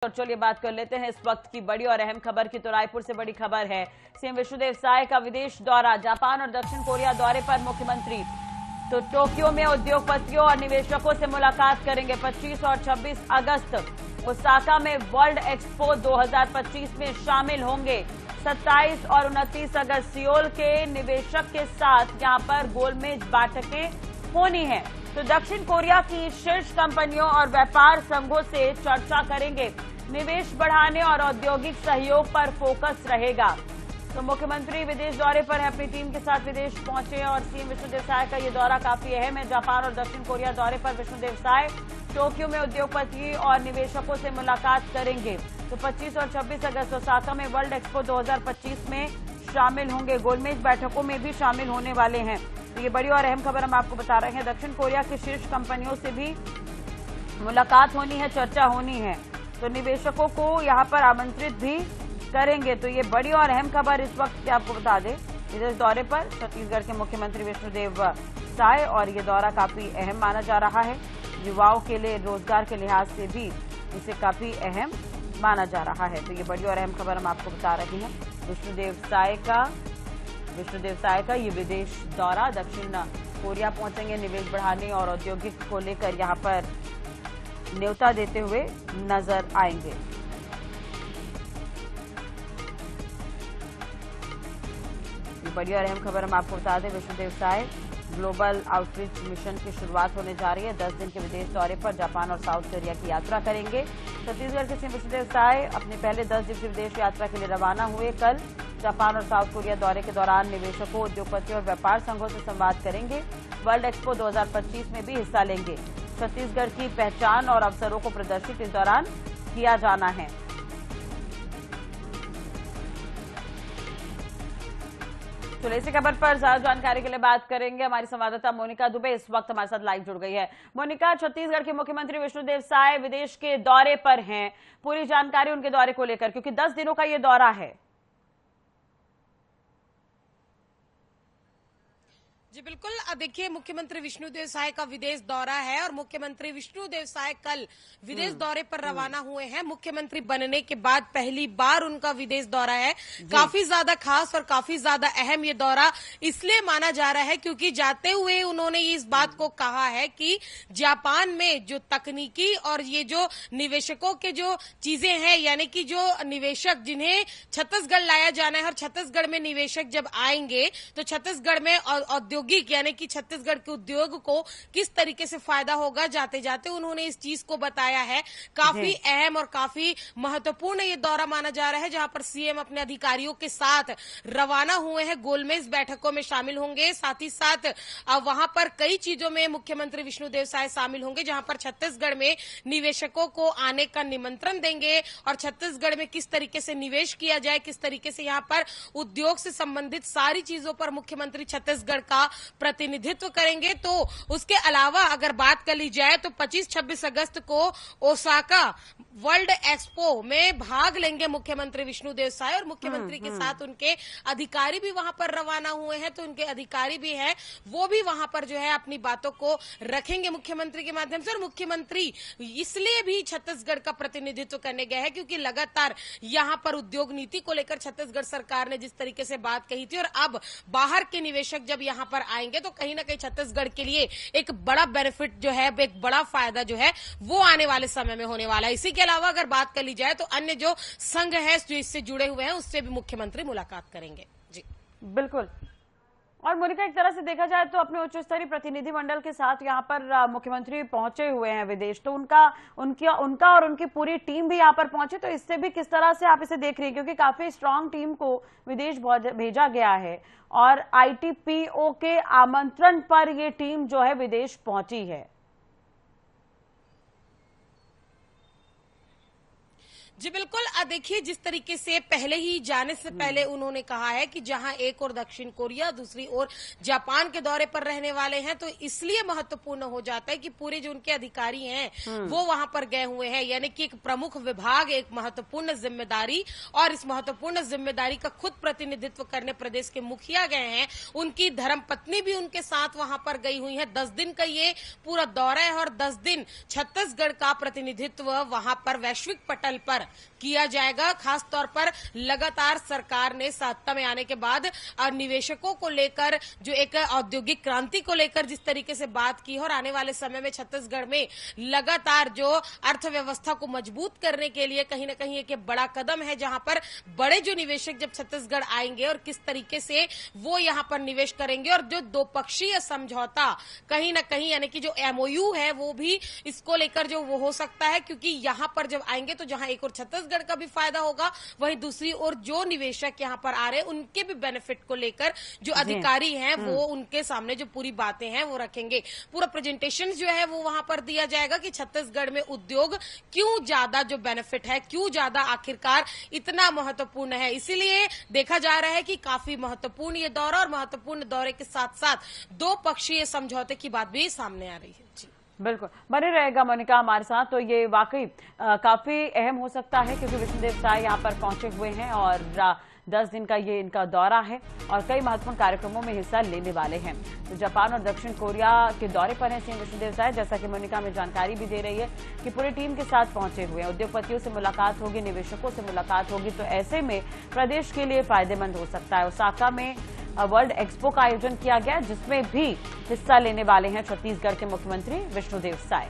और चलिए बात कर लेते हैं इस वक्त की बड़ी और अहम खबर की। तो रायपुर से बड़ी खबर है, सीएम विष्णुदेव साय का विदेश दौरा, जापान और दक्षिण कोरिया दौरे पर मुख्यमंत्री। तो टोक्यो में उद्योगपतियों और निवेशकों से मुलाकात करेंगे। 25 और 26 अगस्त ओसाका में वर्ल्ड एक्सपो 2025 में शामिल होंगे। 27 और 29 अगस्त सियोल के निवेशक के साथ यहां पर गोलमेज बैठकें होनी है। तो दक्षिण कोरिया की शीर्ष कंपनियों और व्यापार संघों से चर्चा करेंगे। निवेश बढ़ाने और औद्योगिक सहयोग पर फोकस रहेगा। तो मुख्यमंत्री विदेश दौरे पर है, अपनी टीम के साथ विदेश पहुंचे और सीएम विष्णुदेव साय का ये दौरा काफी अहम है। जापान और दक्षिण कोरिया दौरे पर विष्णुदेव साय टोक्यो में उद्योगपति और निवेशकों से मुलाकात करेंगे। तो 25 और 26 अगस्त ओसाका में वर्ल्ड एक्सपो 2025 में शामिल होंगे। गोलमेज बैठकों में भी शामिल होने वाले हैं। तो ये बड़ी और अहम खबर हम आपको बता रहे हैं। दक्षिण कोरिया की शीर्ष कंपनियों से भी मुलाकात होनी है, चर्चा होनी है। तो निवेशकों को यहां पर आमंत्रित भी करेंगे। तो ये बड़ी और अहम खबर इस वक्त की आपको बता दें, विदेश दौरे पर छत्तीसगढ़ के मुख्यमंत्री विष्णुदेव साय, और ये दौरा काफी अहम माना जा रहा है। युवाओं के लिए रोजगार के लिहाज से भी इसे काफी अहम माना जा रहा है। तो ये बड़ी और अहम खबर हम आपको बता रहे हैं। विष्णुदेव साय का ये विदेश दौरा, दक्षिण कोरिया पहुंचेंगे। निवेश बढ़ाने और औद्योगिक को लेकर यहां पर न्योता देते हुए नजर आएंगे। ये बड़ी और अहम खबर हम आपको बता दें, Vishnudeo Sai global outreach mission की शुरुआत होने जा रही है। 10 दिन के विदेश दौरे पर जापान और साउथ कोरिया की यात्रा करेंगे। छत्तीसगढ़ के सीएम विष्णुदेव साय अपने पहले 10 दिवसीय विदेश यात्रा के लिए रवाना हुए। कल जापान और साउथ कोरिया दौरे के दौरान निवेशकों, उद्योगपतियों और व्यापार संघों से संवाद करेंगे। वर्ल्ड एक्सपो 2025 में भी हिस्सा लेंगे। छत्तीसगढ़ की पहचान और अवसरों को प्रदर्शित इस दौरान किया जाना है। तो इसी खबर पर ज्यादा जानकारी के लिए बात करेंगे। हमारी संवाददाता मोनिका दुबे इस वक्त हमारे साथ लाइव जुड़ गई है। मोनिका, छत्तीसगढ़ के मुख्यमंत्री विष्णुदेव साय विदेश के दौरे पर हैं, पूरी जानकारी उनके दौरे को लेकर, क्योंकि 10 दिनों का ये दौरा है। जी बिल्कुल, देखिए मुख्यमंत्री विष्णुदेव साय का विदेश दौरा है और मुख्यमंत्री विष्णुदेव साय कल विदेश दौरे पर रवाना हुए हैं। मुख्यमंत्री बनने के बाद पहली बार उनका विदेश दौरा है। काफी ज्यादा खास और काफी ज्यादा अहम ये दौरा इसलिए माना जा रहा है क्योंकि जाते हुए उन्होंने इस बात को कहा है कि जापान में जो तकनीकी और ये जो निवेशकों के जो चीजें हैं, यानी कि जो निवेशक जिन्हें छत्तीसगढ़ लाया जाना है और छत्तीसगढ़ में निवेशक जब आएंगे तो छत्तीसगढ़ में औद्योगिक यानी कि छत्तीसगढ़ के उद्योग को किस तरीके से फायदा होगा, जाते जाते उन्होंने इस चीज को बताया है। काफी अहम और काफी महत्वपूर्ण ये दौरा माना जा रहा है, जहां पर सीएम अपने अधिकारियों के साथ रवाना हुए हैं। गोलमेज बैठकों में शामिल होंगे। साथ ही साथ वहां पर कई चीजों में मुख्यमंत्री विष्णुदेव साय शामिल होंगे, जहां पर छत्तीसगढ़ में निवेशकों को आने का निमंत्रण देंगे और छत्तीसगढ़ में किस तरीके से निवेश किया जाए, किस तरीके से यहाँ पर उद्योग से संबंधित सारी चीजों पर मुख्यमंत्री छत्तीसगढ़ का प्रतिनिधित्व करेंगे। तो उसके अलावा अगर बात कर ली जाए तो 25-26 अगस्त को ओसाका वर्ल्ड एक्सपो में भाग लेंगे मुख्यमंत्री विष्णुदेव साय और मुख्यमंत्री के साथ उनके अधिकारी भी वहां पर रवाना हुए हैं। तो उनके अधिकारी भी हैं, वो भी वहां पर जो है अपनी बातों को रखेंगे मुख्यमंत्री के माध्यम से। और मुख्यमंत्री इसलिए भी छत्तीसगढ़ का प्रतिनिधित्व करने गए हैं क्योंकि लगातार यहां पर उद्योग नीति को लेकर छत्तीसगढ़ सरकार ने जिस तरीके से बात कही थी, और अब बाहर के निवेशक जब यहां पर आएंगे तो कहीं ना कहीं छत्तीसगढ़ के लिए एक बड़ा बेनिफिट जो है, एक बड़ा फायदा जो है वो आने वाले समय में होने वाला है। इसी के अलावा अगर बात कर ली जाए तो अन्य जो संघ है जो इससे जुड़े हुए हैं उससे भी मुख्यमंत्री मुलाकात करेंगे। जी बिल्कुल। और मोनिका, एक तरह से देखा जाए तो अपने उच्च स्तरीय प्रतिनिधि मंडल के साथ यहाँ पर मुख्यमंत्री पहुंचे हुए हैं विदेश, तो उनका और उनकी पूरी टीम भी यहाँ पर पहुंचे। तो इससे भी किस तरह से आप इसे देख रही हैं, क्योंकि काफी स्ट्रांग टीम को विदेश भेजा गया है और ITPO के आमंत्रण पर ये टीम जो है विदेश पहुंची है। जी बिल्कुल, देखिए जिस तरीके से पहले ही जाने से पहले उन्होंने कहा है कि जहां एक और दक्षिण कोरिया, दूसरी ओर जापान के दौरे पर रहने वाले हैं, तो इसलिए महत्वपूर्ण हो जाता है कि पूरे जो उनके अधिकारी हैं वो वहां पर गए हुए हैं, यानी कि एक प्रमुख विभाग, एक महत्वपूर्ण जिम्मेदारी, और इस महत्वपूर्ण जिम्मेदारी का खुद प्रतिनिधित्व करने प्रदेश के मुखिया गए हैं। उनकी धर्मपत्नी भी उनके साथ वहां पर गई हुई है। 10 दिन का ये पूरा दौरा है और 10 दिन छत्तीसगढ़ का प्रतिनिधित्व वहां पर वैश्विक पटल पर किया जाएगा। खास तौर पर लगातार सरकार ने सत्ता में आने के बाद निवेशकों को लेकर, जो एक औद्योगिक क्रांति को लेकर जिस तरीके से बात की है, और आने वाले समय में छत्तीसगढ़ में लगातार जो अर्थव्यवस्था को मजबूत करने के लिए कहीं ना कहीं एक बड़ा कदम है, जहां पर बड़े जो निवेशक जब छत्तीसगढ़ आएंगे और किस तरीके से वो यहां पर निवेश करेंगे, और जो द्विपक्षीय समझौता कहीं ना कहीं यानी कि जो MOU है वो भी इसको लेकर जो वो हो सकता है, क्योंकि यहां पर जब आएंगे तो जहां एक और छत्तीसगढ़ का भी फायदा होगा, वहीं दूसरी ओर जो निवेशक यहां पर आ रहे हैं उनके भी बेनिफिट को लेकर जो अधिकारी हैं वो उनके सामने जो पूरी बातें हैं वो रखेंगे। पूरा प्रेजेंटेशन जो है वो वहां पर दिया जाएगा कि छत्तीसगढ़ में उद्योग क्यों ज्यादा जो बेनिफिट है, क्यों ज्यादा आखिरकार इतना महत्वपूर्ण है। इसीलिए देखा जा रहा है कि काफी महत्वपूर्ण ये दौरा, और महत्वपूर्ण दौरे के साथ साथ 2 पक्षीय समझौते की बात भी सामने आ रही है। जी बिल्कुल, बने रहेगा मोनिका हमारे साथ। तो ये वाकई काफी अहम हो सकता है, क्योंकि विष्णुदेव साय यहाँ पर पहुंचे हुए हैं और 10 दिन का ये इनका दौरा है और कई महत्वपूर्ण कार्यक्रमों में हिस्सा लेने वाले हैं। तो जापान और दक्षिण कोरिया के दौरे पर हैं सीएम विष्णुदेव साय, जैसा कि मोनिका हमें जानकारी भी दे रही है कि पूरी टीम के साथ पहुंचे हुए हैं। उद्योगपतियों से मुलाकात होगी, निवेशकों से मुलाकात होगी, तो ऐसे में प्रदेश के लिए फायदेमंद हो सकता है। ओसाका में वर्ल्ड एक्सपो का आयोजन किया गया, जिसमें भी हिस्सा लेने वाले हैं छत्तीसगढ़ के मुख्यमंत्री विष्णुदेव साय।